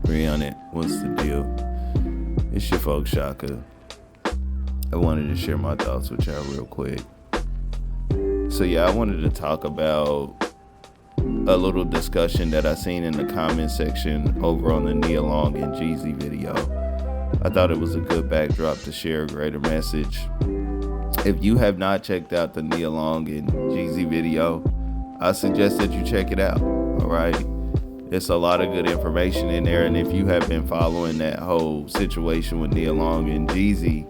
300, what's the deal? It's your folks, Shaka. I wanted to share my thoughts with y'all real quick. So I wanted to talk about a little discussion that I seen in the comment section over on the Nia Long and Jeezy video. I thought it was a good backdrop to share a greater message. If you have not checked out the Nia Long and Jeezy video, I suggest that you check it out. All right. It's a lot of good information in there. And if you have been following that whole situation with Nia Long and Jeezy,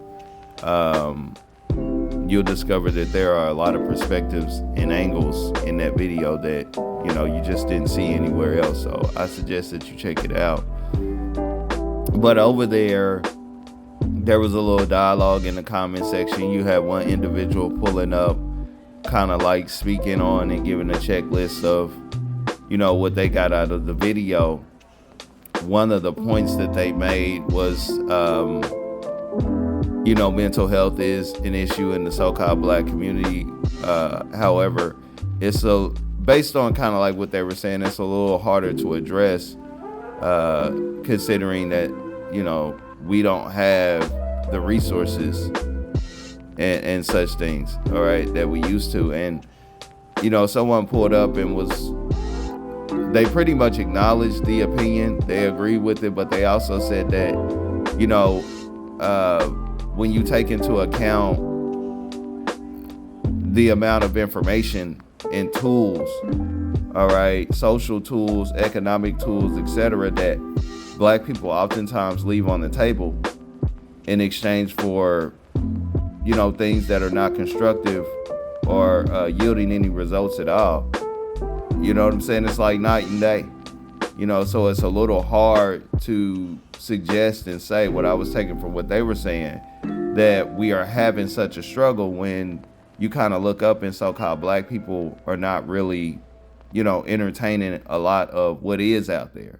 you'll discover that there are a lot of perspectives and angles in that video that, you just didn't see anywhere else. So I suggest that you check it out. But over there was a little dialogue in the comment section. You had one individual pulling up, kind of like speaking on and giving a checklist of, what they got out of the video. One of the points that they made was, mental health is an issue in the so-called black community. However, it's based on kind of like what they were saying, it's a little harder to address, considering that, we don't have the resources and such things, all right, that we used to. And, someone pulled up and they pretty much acknowledged the opinion. They agreed with it, but they also said that, when you take into account the amount of information and tools, all right, social tools, economic tools, etc., that black people oftentimes leave on the table in exchange for, things that are not constructive or yielding any results at all. You know what I'm saying? It's like night and day. So it's a little hard to suggest and say what I was taking from what they were saying, that we are having such a struggle when you kind of look up and so-called black people are not really, entertaining a lot of what is out there,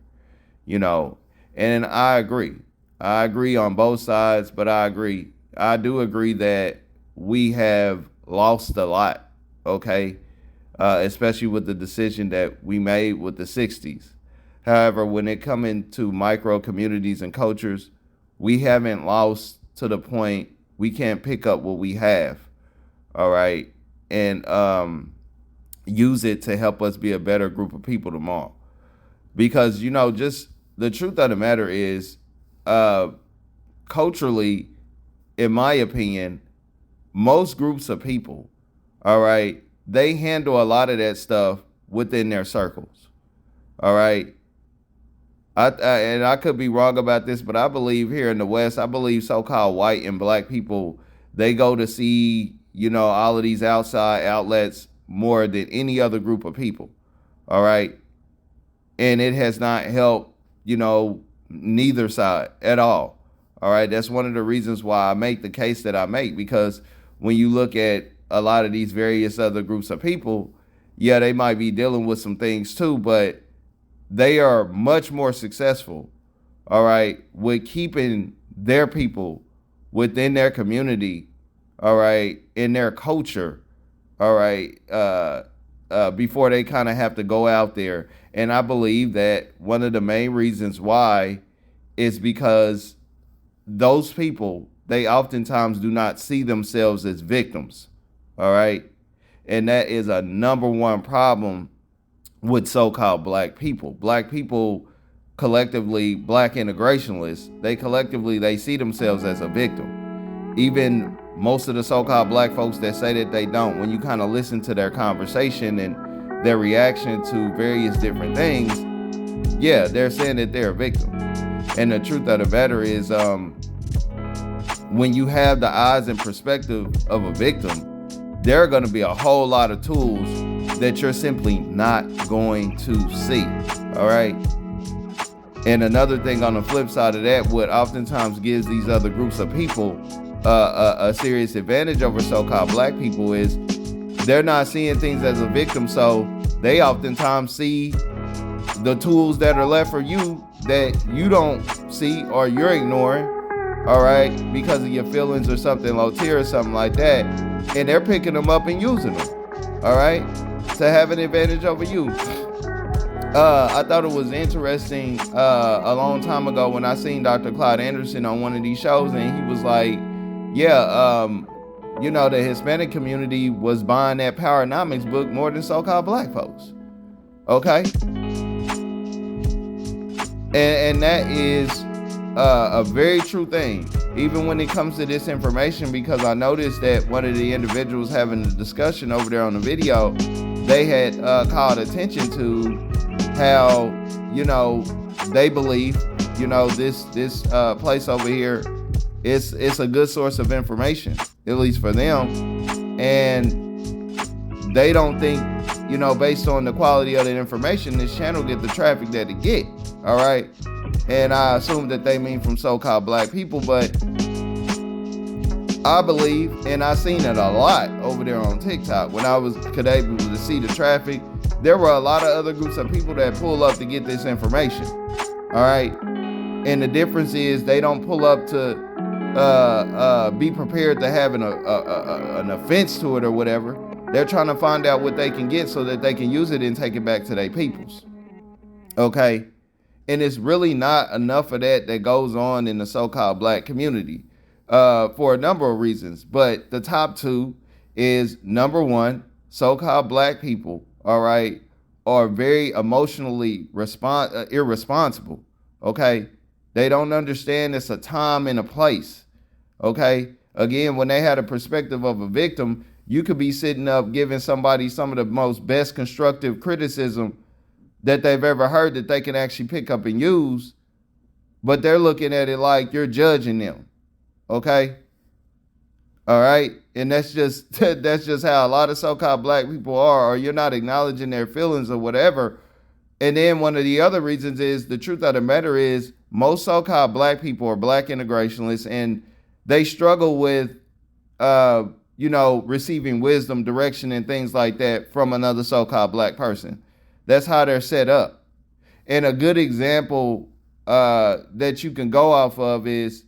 and I agree. I agree on both sides, but I do agree that we have lost a lot, okay? Especially with the decision that we made with the 60s. However, when it comes into micro communities and cultures, we haven't lost to the point we can't pick up what we have, all right, and use it to help us be a better group of people tomorrow. Because, just the truth of the matter is, culturally, in my opinion, most groups of people, all right, they handle a lot of that stuff within their circles, all right? And I could be wrong about this, but I believe here in the West, I believe so-called white and black people, they go to see, all of these outside outlets more than any other group of people, all right? And it has not helped, neither side at all, all right? That's one of the reasons why I make the case that I make, because when you look at a lot of these various other groups of people, yeah, they might be dealing with some things too, but they are much more successful, all right, with keeping their people within their community, all right, in their culture, all right, before they kind of have to go out there. And I believe that one of the main reasons why is because those people, they oftentimes do not see themselves as victims, all right? And that is a number one problem with so-called black people. Black people collectively, black integrationists, they see themselves as a victim. Even most of the so-called black folks that say that they don't, when you kind of listen to their conversation and their reaction to various different things, yeah, they're saying that they're a victim. And the truth of the matter is, when you have the eyes and perspective of a victim, there are going to be a whole lot of tools that you're simply not going to see, all right? And another thing on the flip side of that, what oftentimes gives these other groups of people a serious advantage over so-called black people is they're not seeing things as a victim, so they oftentimes see the tools that are left for you that you don't see or you're ignoring, all right, because of your feelings or something low tier or something like that, and they're picking them up and using them, all right, to have an advantage over you. I thought it was interesting a long time ago when I seen Dr. Clyde Anderson on one of these shows, and he was like, yeah, the Hispanic community was buying that Powernomics book more than so-called black folks. Okay? And that is a very true thing, even when it comes to this information, because I noticed that one of the individuals having the discussion over there on the video, they had called attention to how, they believe, this place over here, it's a good source of information, at least for them. And they don't think, based on the quality of the information, this channel get the traffic that it get. All right. And I assume that they mean from so-called black people, but I believe, and I seen it a lot over there on TikTok when I was able to see the traffic, there were a lot of other groups of people that pull up to get this information. All right. And the difference is they don't pull up to be prepared to have an offense to it or whatever. They're trying to find out what they can get so that they can use it and take it back to their peoples. Okay. And it's really not enough of that goes on in the so-called black community for a number of reasons. But the top two is, number one, so-called black people, all right, are very emotionally irresponsible, okay? They don't understand it's a time and a place, okay? Again, when they had a perspective of a victim, you could be sitting up giving somebody some of the most best constructive criticism that they've ever heard that they can actually pick up and use, but they're looking at it like you're judging them, okay? All right? And that's just how a lot of so-called black people are, or you're not acknowledging their feelings or whatever. And then one of the other reasons is, the truth of the matter is, most so-called black people are black integrationists, and they struggle with, receiving wisdom, direction, and things like that from another so-called black person. That's how they're set up. And a good example that you can go off of is,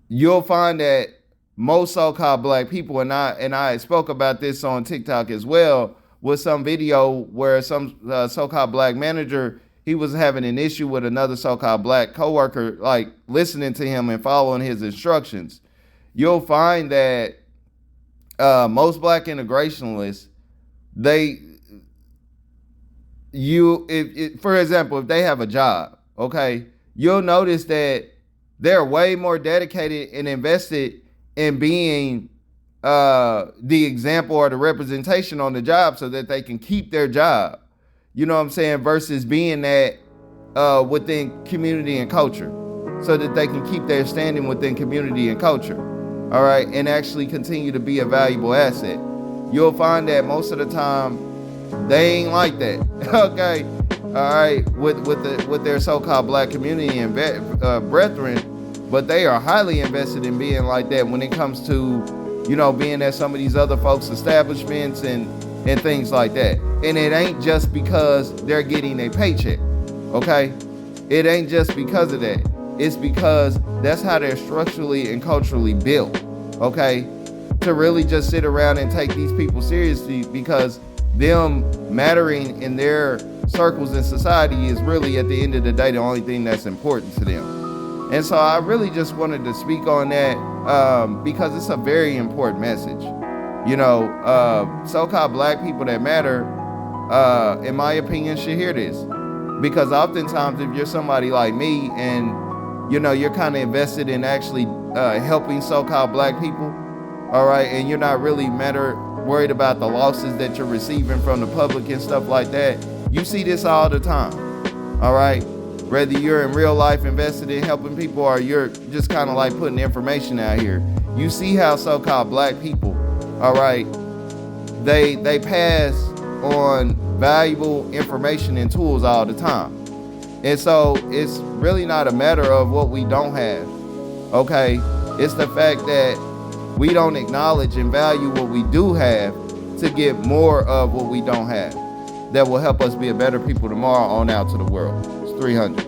you'll find that most so-called black people, and I spoke about this on TikTok as well, with some video where some so-called black manager, he was having an issue with another so-called black coworker, like listening to him and following his instructions. You'll find that most black integrationists, for example, if they have a job, okay, you'll notice that they're way more dedicated and invested in being the example or the representation on the job so that they can keep their job. You know what I'm saying? Versus being that within community and culture, so that they can keep their standing within community and culture. All right, and actually continue to be a valuable asset. You'll find that most of the time they ain't like that. Okay, all right, with their so-called black community and brethren, but they are highly invested in being like that when it comes to, being at some of these other folks' establishments and things like that. And it ain't just because they're getting a paycheck, okay? It ain't just because of that. It's because that's how they're structurally and culturally built, okay? To really just sit around and take these people seriously, because them mattering in their circles in society is really, at the end of the day, the only thing that's important to them. And so I really just wanted to speak on that because it's a very important message. So-called black people that matter, in my opinion, should hear this. Because oftentimes, if you're somebody like me and, you're kind of invested in actually helping so-called black people, all right, and you're not really worried about the losses that you're receiving from the public and stuff like that, you see this all the time, all right? Whether you're in real life invested in helping people or you're just kind of like putting information out here, you see how so-called black people, all right, they pass on valuable information and tools all the time. And so it's really not a matter of what we don't have, okay? It's the fact that we don't acknowledge and value what we do have to get more of what we don't have that will help us be a better people tomorrow on out to the world. It's 300.